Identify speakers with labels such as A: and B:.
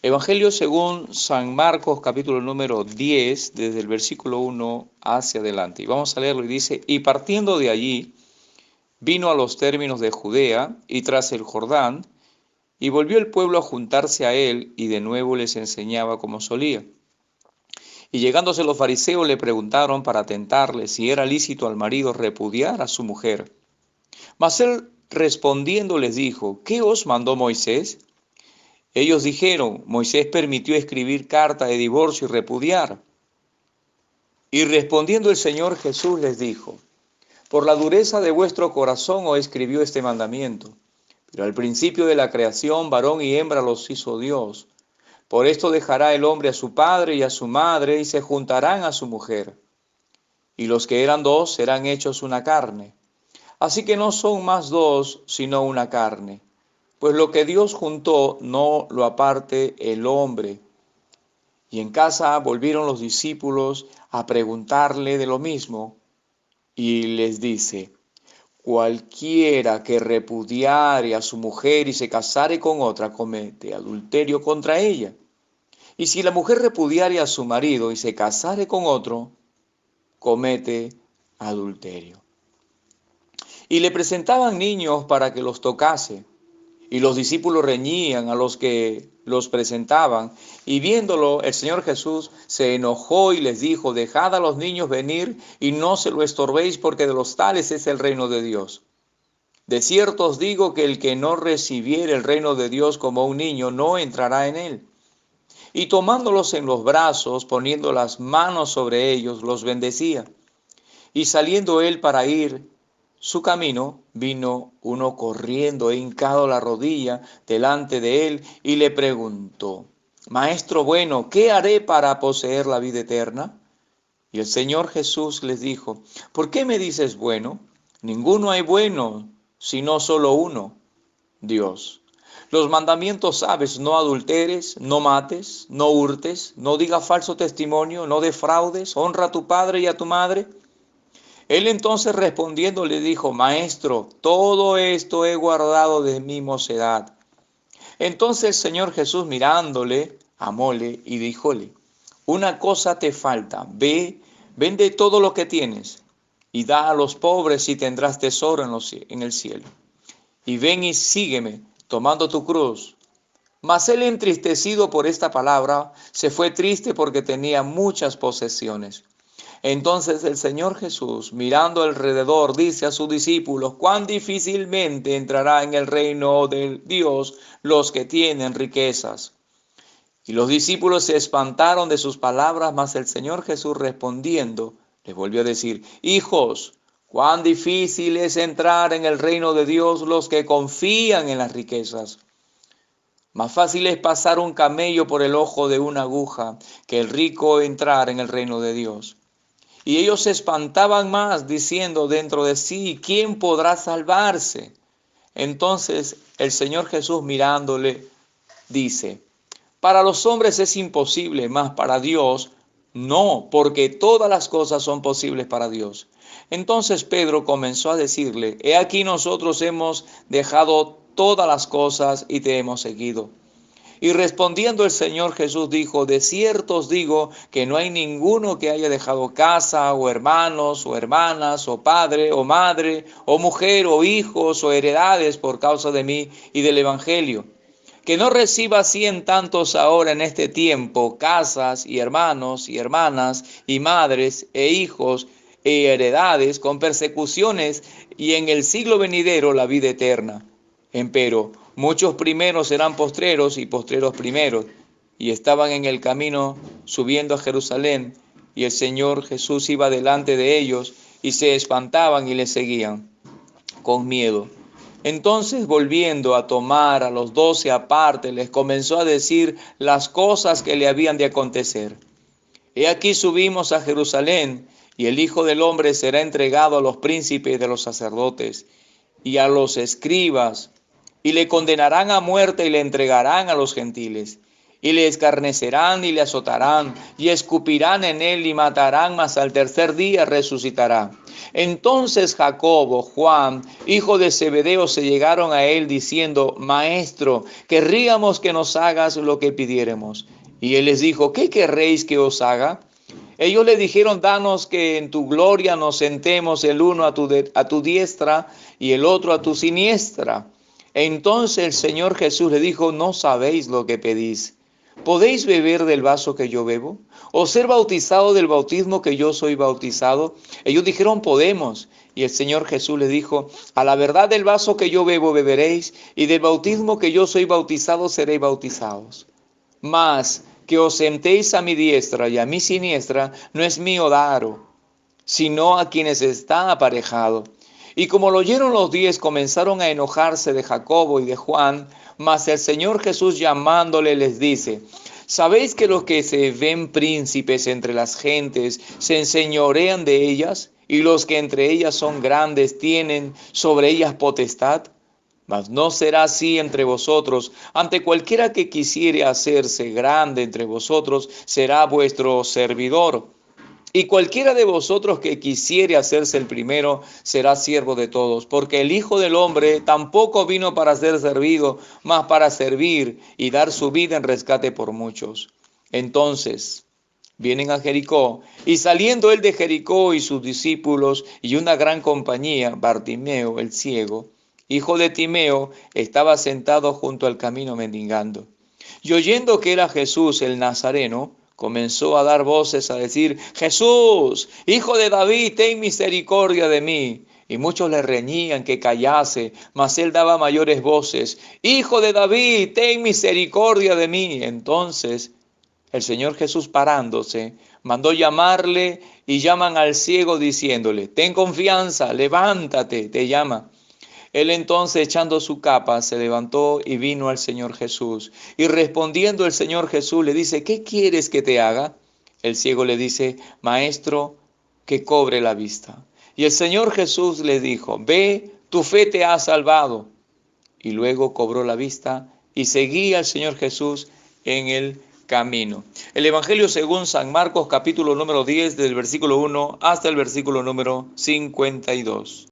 A: Evangelio según San Marcos, capítulo número 10, desde el versículo 1 hacia adelante. Y vamos a leerlo y dice, y partiendo de allí, vino a los términos de Judea y tras el Jordán, y volvió el pueblo a juntarse a él, y de nuevo les enseñaba como solía. Y llegándose los fariseos le preguntaron para tentarle si era lícito al marido repudiar a su mujer. Mas él respondiendo les dijo, ¿qué os mandó Moisés? Ellos dijeron, Moisés permitió escribir carta de divorcio y repudiar. Y respondiendo el Señor Jesús les dijo, por la dureza de vuestro corazón os escribió este mandamiento. Pero al principio de la creación, varón y hembra los hizo Dios. Por esto dejará el hombre a su padre y a su madre, y se juntarán a su mujer. Y los que eran dos serán hechos una carne. Así que no son más dos, sino una carne. Pues lo que Dios juntó, no lo aparte el hombre. Y en casa volvieron los discípulos a preguntarle de lo mismo, y les dice, cualquiera que repudiare a su mujer y se casare con otra, comete adulterio contra ella. Y si la mujer repudiare a su marido y se casare con otro, comete adulterio. Y le presentaban niños para que los tocase. Y los discípulos reñían a los que los presentaban. Y viéndolo, el Señor Jesús se enojó y les dijo, dejad a los niños venir y no se lo estorbéis, porque de los tales es el reino de Dios. De cierto os digo que el que no recibiere el reino de Dios como un niño, no entrará en él. Y tomándolos en los brazos, poniendo las manos sobre ellos, los bendecía. Y saliendo él para ir su camino, vino uno corriendo e hincado la rodilla delante de él y le preguntó, Maestro bueno, ¿qué haré para poseer la vida eterna? Y el Señor Jesús les dijo, ¿por qué me dices bueno? Ninguno hay bueno, sino solo uno, Dios. Los mandamientos sabes, no adulteres, no mates, no hurtes, no digas falso testimonio, no defraudes, honra a tu padre y a tu madre. Él entonces respondiendo le dijo, Maestro, todo esto he guardado de mi mocedad. Entonces el Señor Jesús mirándole, amóle y díjole, una cosa te falta, ve, vende todo lo que tienes y da a los pobres y tendrás tesoro en el cielo. Y ven y sígueme, tomando tu cruz. Mas él entristecido por esta palabra, se fue triste porque tenía muchas posesiones. Entonces el Señor Jesús, mirando alrededor, dice a sus discípulos, cuán difícilmente entrará en el reino de Dios los que tienen riquezas. Y los discípulos se espantaron de sus palabras, mas el Señor Jesús respondiendo, les volvió a decir, hijos, cuán difícil es entrar en el reino de Dios los que confían en las riquezas. Más fácil es pasar un camello por el ojo de una aguja que el rico entrar en el reino de Dios. Y ellos se espantaban más, diciendo dentro de sí, ¿quién podrá salvarse? Entonces el Señor Jesús mirándole, dice, para los hombres es imposible, mas para Dios no, porque todas las cosas son posibles para Dios. Entonces Pedro comenzó a decirle, he aquí nosotros hemos dejado todas las cosas y te hemos seguido. Y respondiendo el Señor Jesús dijo, de cierto os digo que no hay ninguno que haya dejado casa, o hermanos, o hermanas, o padre, o madre, o mujer, o hijos, o heredades por causa de mí y del Evangelio, que no reciba 100 tantos ahora en este tiempo, casas, y hermanos, y hermanas, y madres, e hijos, e heredades, con persecuciones, y en el siglo venidero la vida eterna. Empero, muchos primeros serán postreros y postreros primeros. Y estaban en el camino subiendo a Jerusalén, y el Señor Jesús iba delante de ellos, y se espantaban y le seguían con miedo. Entonces, volviendo a tomar a los 12 aparte, les comenzó a decir las cosas que le habían de acontecer. He aquí subimos a Jerusalén, y el Hijo del Hombre será entregado a los príncipes de los sacerdotes y a los escribas, y le condenarán a muerte y le entregarán a los gentiles, y le escarnecerán y le azotarán, y escupirán en él y matarán, mas al tercer día resucitará. Entonces Jacobo, Juan, hijo de Zebedeo, se llegaron a él diciendo: Maestro, querríamos que nos hagas lo que pidiéremos. Y él les dijo: ¿Qué querréis que os haga? Ellos le dijeron: Danos que en tu gloria nos sentemos el uno a tu diestra y el otro a tu siniestra. Entonces el Señor Jesús le dijo: No sabéis lo que pedís. ¿Podéis beber del vaso que yo bebo? ¿O ser bautizado del bautismo que yo soy bautizado? Ellos dijeron: Podemos. Y el Señor Jesús le dijo: A la verdad del vaso que yo bebo beberéis, y del bautismo que yo soy bautizado seréis bautizados. Mas que os sentéis a mi diestra y a mi siniestra no es mío daros, sino a quienes está aparejado. Y como lo oyeron los 10, comenzaron a enojarse de Jacobo y de Juan, mas el Señor Jesús llamándole les dice: ¿Sabéis que los que se ven príncipes entre las gentes se enseñorean de ellas? Y los que entre ellas son grandes tienen sobre ellas potestad. Mas no será así entre vosotros. Ante cualquiera que quisiere hacerse grande entre vosotros, será vuestro servidor. Y cualquiera de vosotros que quisiere hacerse el primero, será siervo de todos. Porque el Hijo del Hombre tampoco vino para ser servido, mas para servir y dar su vida en rescate por muchos. Entonces vienen a Jericó, y saliendo él de Jericó y sus discípulos y una gran compañía, Bartimeo el ciego, hijo de Timeo, estaba sentado junto al camino mendigando. Y oyendo que era Jesús el Nazareno, comenzó a dar voces a decir: Jesús, hijo de David, ten misericordia de mí. Y muchos le reñían que callase, mas él daba mayores voces: Hijo de David, ten misericordia de mí. Entonces el Señor Jesús, parándose, mandó llamarle, y llaman al ciego diciéndole: Ten confianza, levántate, te llama. Él entonces, echando su capa, se levantó y vino al Señor Jesús. Y respondiendo el Señor Jesús le dice: ¿Qué quieres que te haga? El ciego le dice: Maestro, que cobre la vista. Y el Señor Jesús le dijo: Ve, tu fe te ha salvado. Y luego cobró la vista y seguía al Señor Jesús en el camino. El Evangelio según San Marcos, capítulo número 10, del versículo 1 hasta el versículo número 52.